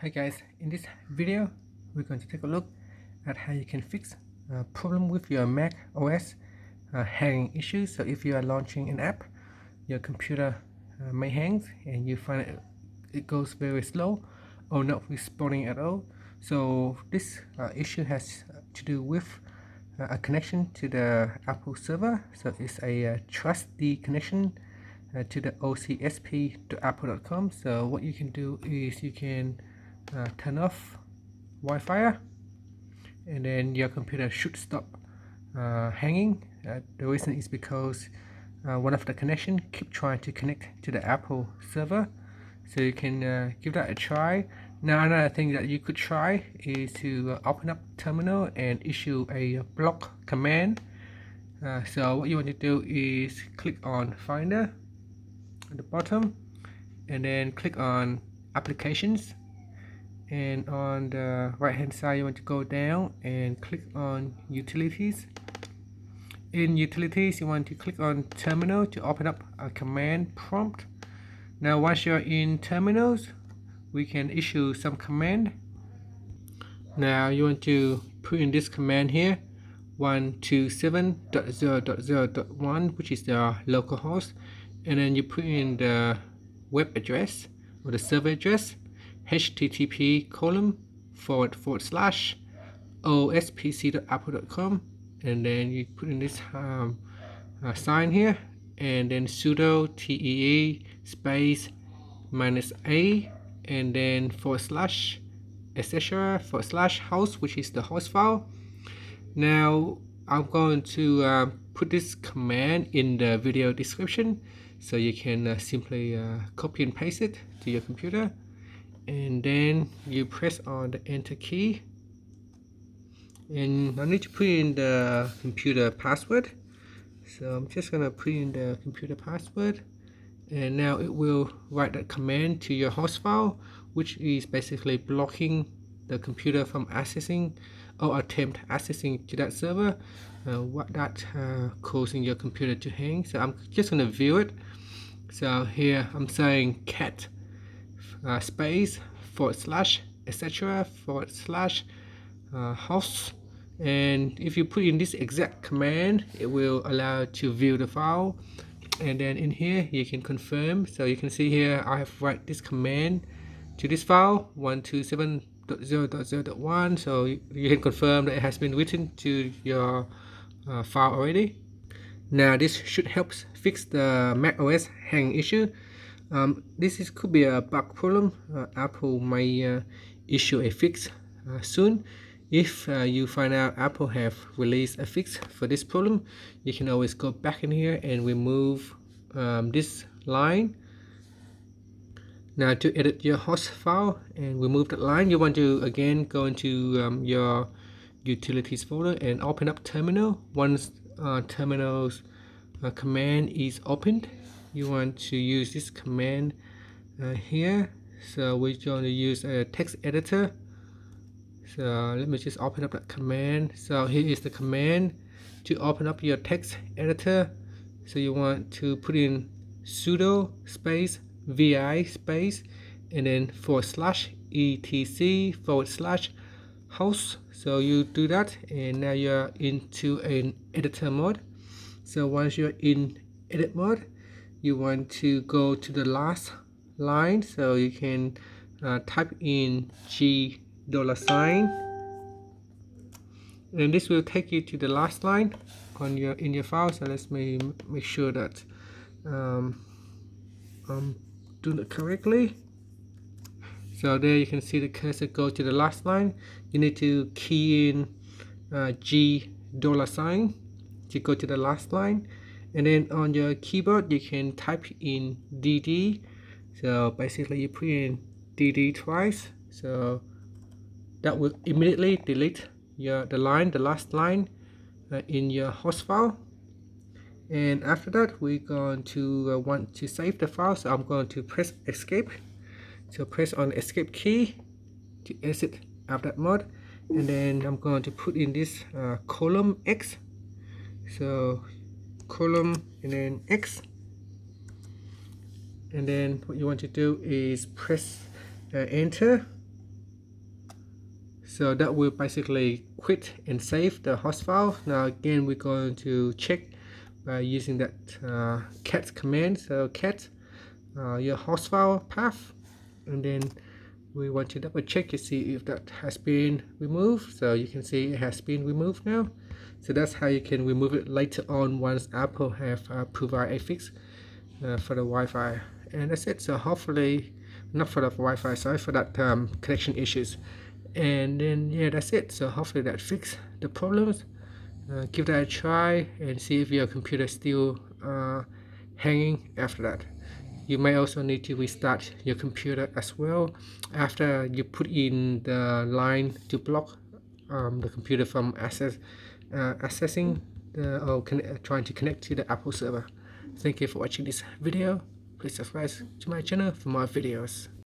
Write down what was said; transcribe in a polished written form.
Hi guys, in this video we're going to take a look at how you can fix a problem with your Mac OS hanging issues. So if you are launching an app, your computer may hang and you find it goes very slow or not responding at all. So this issue has to do with a connection to the Apple server. So it's a trusty connection to the ocsp.apple.com. So what you can do is you can turn off Wi-Fi and then your computer should stop hanging. The reason is because one of the connection keep trying to connect to the Apple server, so you can give that a try. Now another thing that you could try is to open up terminal and issue a block command. So what you want to do is click on Finder at the bottom and then click on Applications, and on the right hand side you want to go down and click on Utilities. In Utilities you want to click on Terminal to open up a command prompt. Now once you're in Terminals, we can issue some command. Now you want to put in this command here, 127.0.0.1, which is the local host, and then you put in the web address or the server address, http://ospc.apple.com, and then you put in this sign here, and then sudo tee space -a, and then / etc. / host, which is the host file. Now I'm going to put this command in the video description, so you can simply copy and paste it to your computer, and then you press on the enter key, and I need to put in the computer password. So I'm just gonna put in the computer password, and now it will write that command to your host file, which is basically blocking the computer from accessing or attempt accessing to that server, what that causing your computer to hang. So I'm just going to view it. So here I'm saying cat space / etc. / host, and if you put in this exact command, it will allow you to view the file. And then in here you can confirm. So you can see here I have write this command to this file, 127.0.0.1, so you can confirm that it has been written to your file already. Now this should help fix the macOS hang issue. This could be a bug problem. Apple may issue a fix soon. If you find out Apple have released a fix for this problem, you can always go back in here and remove this line. Now to edit your host file and remove that line, you want to again go into your utilities folder and open up terminal. Once terminal's command is opened, you want to use this command here. So we're going to use a text editor. So let me just open up that command. So here is the command to open up your text editor. So you want to put in sudo space vi space and then / etc / host. So you do that, and now you're into an editor mode. So once you're in edit mode, you want to go to the last line, so you can type in $, and this will take you to the last line on your in your file. So let's make sure that I'm doing it correctly. So there you can see the cursor go to the last line. You need to key in $, to go to the last line, and then on your keyboard you can type in DD. So basically you put in DD twice, so that will immediately delete the last line in your host file. And after that we're going to want to save the file, so I'm going to press escape. So press on the escape key to exit out of that mode, and then I'm going to put in this column X. So column and then X, and then what you want to do is press enter, So that will basically quit and save the host file. Now again, we're going to check by using that cat command. So cat your host file path, and then we want to double check to see if that has been removed. So you can see it has been removed now. So that's how you can remove it later on once Apple have provided a fix for the Wi-Fi. And that's it. So hopefully, not for the Wi-Fi, sorry, for that connection issues. And then yeah, that's it. So hopefully that fix the problems. Give that a try and see if your computer is still hanging after that. You may also need to restart your computer as well after you put in the line to block the computer from accessing or trying to connect to the Apple server. Thank you for watching this video. Please subscribe to my channel for more videos.